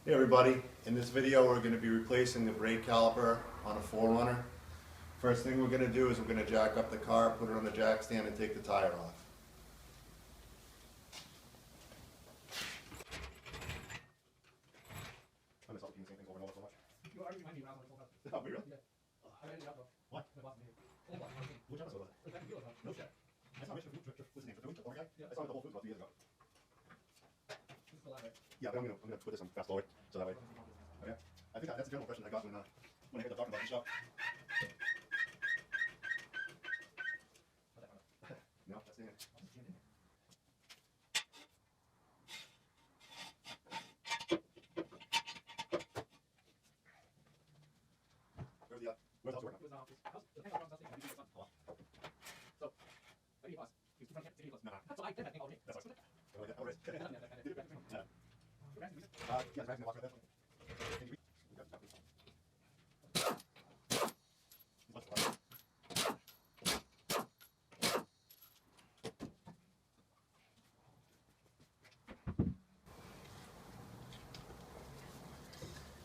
Hey everybody, in this video we're going to be replacing the brake caliper on a 4Runner. First thing we're going to do is we're going to jack up the car, put it on the jack stand and take the tire off. I miss all the same things over and over so much. You already reminded me when I was on the phone. Oh, really? Yeah. I ran it up though. What? My boss made it. Only boss. Which episode was it? It was back in Kilo though. No shit. I saw Mr. What's his name? The guy? Yeah. I saw him at the Whole Foods about 2 years ago. This is the lab, right? Yeah, but I'm gonna put this on fast forward so that way. Okay. I think that's the general impression I got when I heard them talking about the shop. No, that's the end. Where's the house working? It was house. The thing I was thinking, I used my son. So, I need a boss. He was too funny. He was Nah. so I did that thing all day. That's fine. Oh, yeah, alright. Yeah. Yeah, the box right there. Can you read?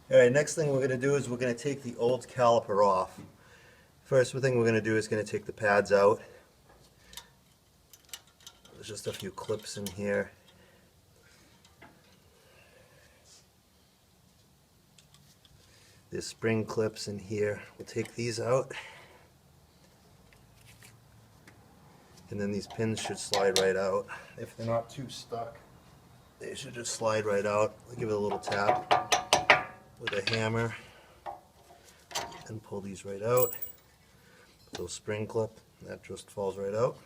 Alright, next thing we're going to do is we're going to take the old caliper off. First thing we're going to do is going to take the pads out. There's just a few clips in here. There's spring clips in here. We'll take these out. And then these pins should slide right out. If they're not too stuck, they should just slide right out. I'll give it a little tap with a hammer and pull these right out. Little spring clip, that just falls right out.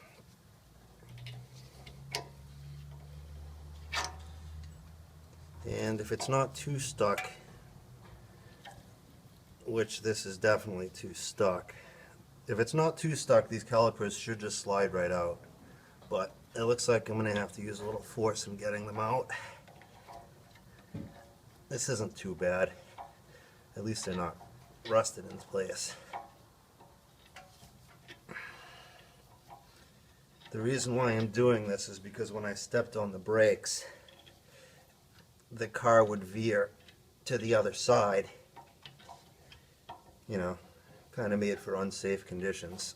And if it's not too stuck, which this is definitely too stuck, if it's not too stuck, these calipers should just slide right out. But it looks like I'm going to have to use a little force in getting them out. This isn't too bad. At least they're not rusted in place. The reason why I'm doing this is because when I stepped on the brakes, the car would veer to the other side. You know, kind of made for unsafe conditions.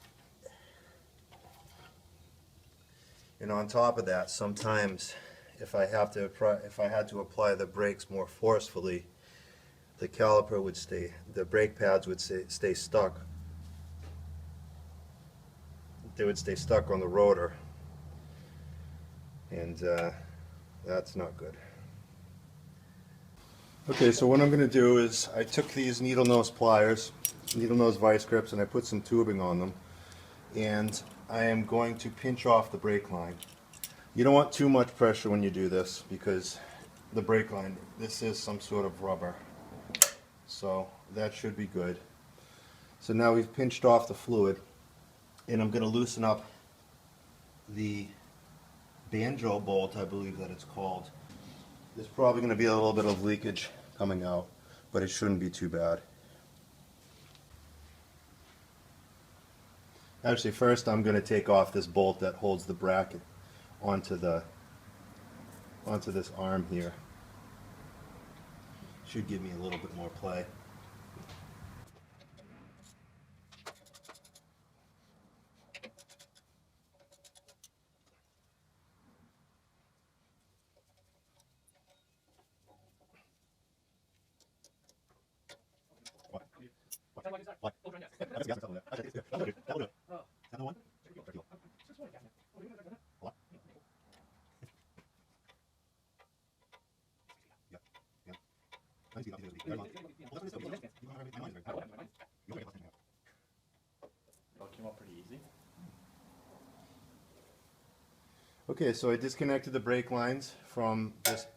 And on top of that, sometimes if I had to apply the brakes more forcefully, the caliper would stay, the brake pads would stay stuck. They would stay stuck on the rotor, and that's not good. Okay, so what I'm going to do is I took these needle nose pliers, needle nose vice grips, and I put some tubing on them, and I am going to pinch off the brake line. You don't want too much pressure when you do this because the brake line, this is some sort of rubber, so that should be good. So now we've pinched off the fluid, and I'm going to loosen up the banjo bolt, I believe that it's called. There's probably going to be a little bit of leakage coming out, but it shouldn't be too bad. Actually, first I'm going to take off this bolt that holds the bracket onto this arm here. Should give me a little bit more play. Tell me why you start. What? Oh, right, yeah. That'll do it. That'll do it. That'll do it. Oh. Another one? Just one gas, man. Oh, you want to What? Yeah. Yeah. I need to get Yeah. up to Yeah. well, that's what it is. You don't have my mind right I now. don't have my mind. You don't get less than half. Oh, it came out pretty easy. Okay, so I disconnected the brake lines from this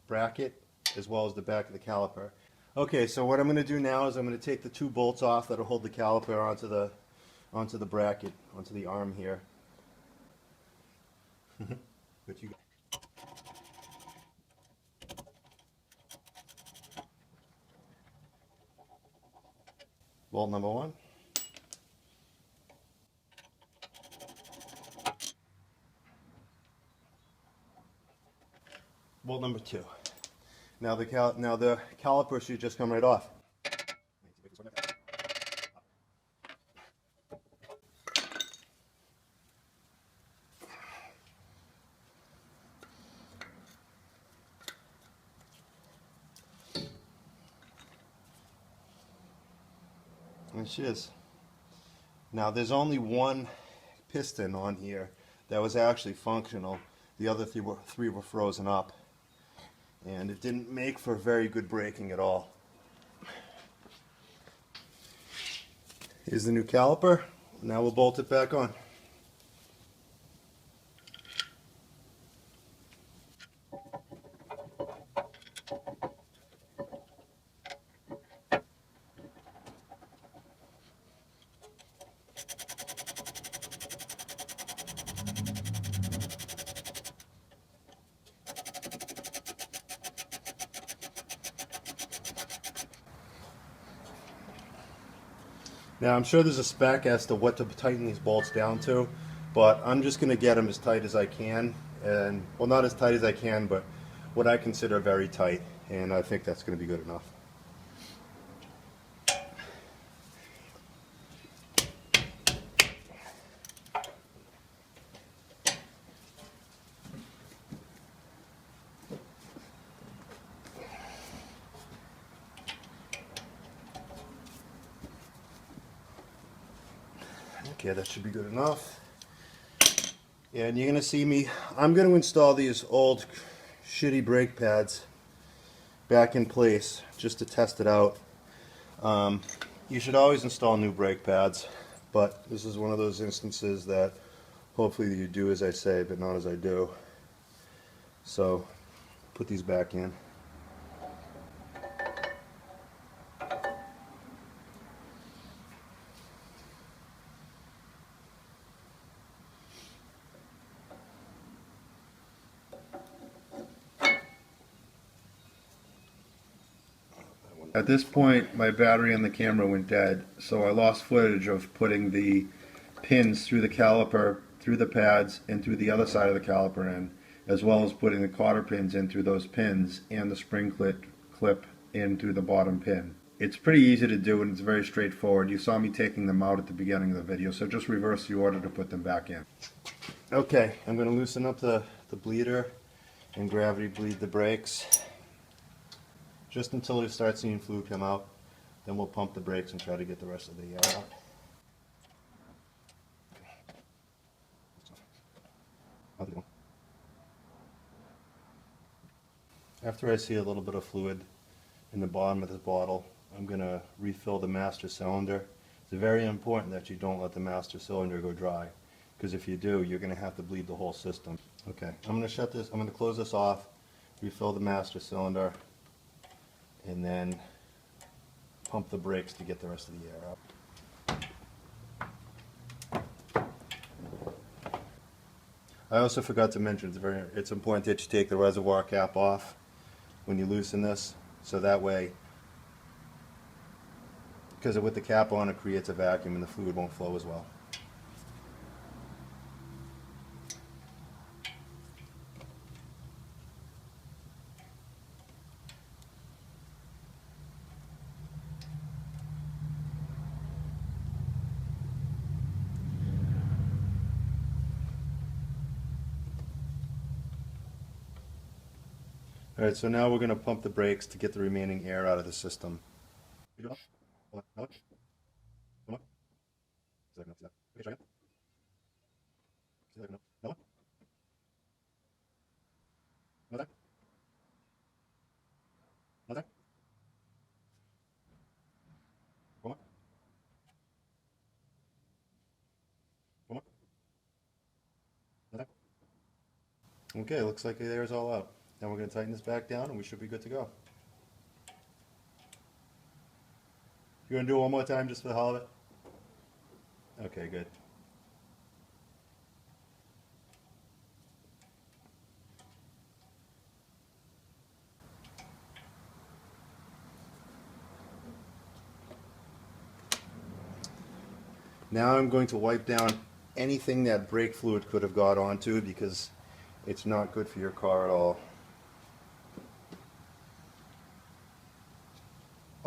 bracket as well as the back of the caliper. Okay, so what I'm going to do now is I'm going to take the two bolts off that'll hold the caliper onto the bracket, onto the arm here. But you bolt number one. Bolt number two. Now the caliper should just come right off. There she is. Now there's only one piston on here that was actually functional. The other three were frozen up, and it didn't make for very good braking at all. Here's the new caliper. Now we'll bolt it back on. Now I'm sure there's a spec as to what to tighten these bolts down to, but I'm just going to get them as tight as I can, and well, not as tight as I can, but what I consider very tight, and I think that's going to be good enough. Okay, that should be good enough. And you're going to see me, I'm going to install these old shitty brake pads back in place just to test it out. You should always install new brake pads, but this is one of those instances that hopefully you do as I say, but not as I do. So, put these back in. At this point, my battery on the camera went dead, so I lost footage of putting the pins through the caliper, through the pads, and through the other side of the caliper in, as well as putting the cotter pins in through those pins and the spring clip in through the bottom pin. It's pretty easy to do and it's very straightforward. You saw me taking them out at the beginning of the video, so just reverse the order to put them back in. Okay, I'm going to loosen up the bleeder and gravity bleed the brakes. Just until we start seeing fluid come out, then we'll pump the brakes and try to get the rest of the air out. After I see a little bit of fluid in the bottom of the bottle, I'm going to refill the master cylinder. It's very important that you don't let the master cylinder go dry, because if you do, you're going to have to bleed the whole system. Okay, I'm going to shut this, I'm going to close this off, refill the master cylinder, and then pump the brakes to get the rest of the air out. I also forgot to mention, it's important that you take the reservoir cap off when you loosen this, so that way, because with the cap on, it creates a vacuum and the fluid won't flow as well. Alright, so now we're going to pump the brakes to get the remaining air out of the system. Okay, looks like the air is all out. Now we're going to tighten this back down and we should be good to go. You going to do it one more time just for the hell of it? Okay, good. Now I'm going to wipe down anything that brake fluid could have got onto, because it's not good for your car at all.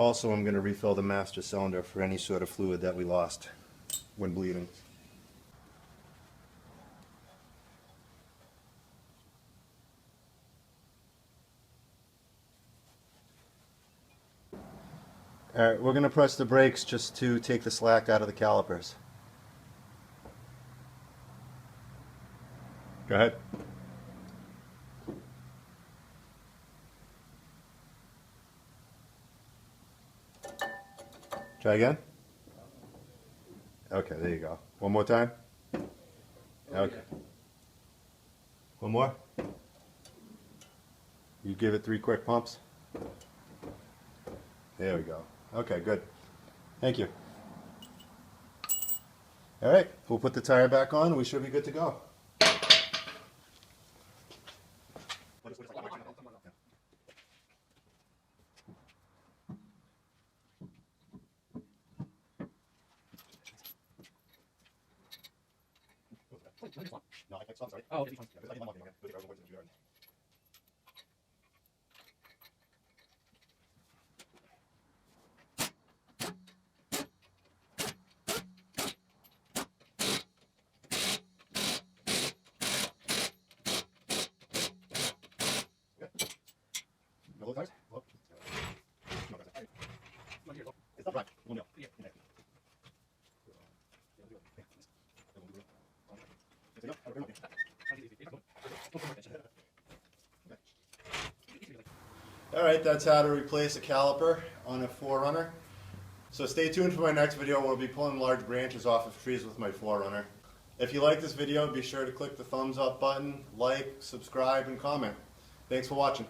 Also, I'm going to refill the master cylinder for any sort of fluid that we lost when bleeding. Alright, we're going to press the brakes just to take the slack out of the calipers. Go ahead. Try again? Okay, there you go. One more time? Okay. One more? You give it 3 quick pumps? There we go. Okay, good. Thank you. Alright, we'll put the tire back on and we should be good to go. No, I think so. I'm sorry. Oh, okay. I didn't want to again. No low tires? Low. No, it's not right. One mil. Alright, that's how to replace a caliper on a 4Runner. So stay tuned for my next video where we'll be pulling large branches off of trees with my 4Runner. If you like this video, be sure to click the thumbs up button, like, subscribe, and comment. Thanks for watching.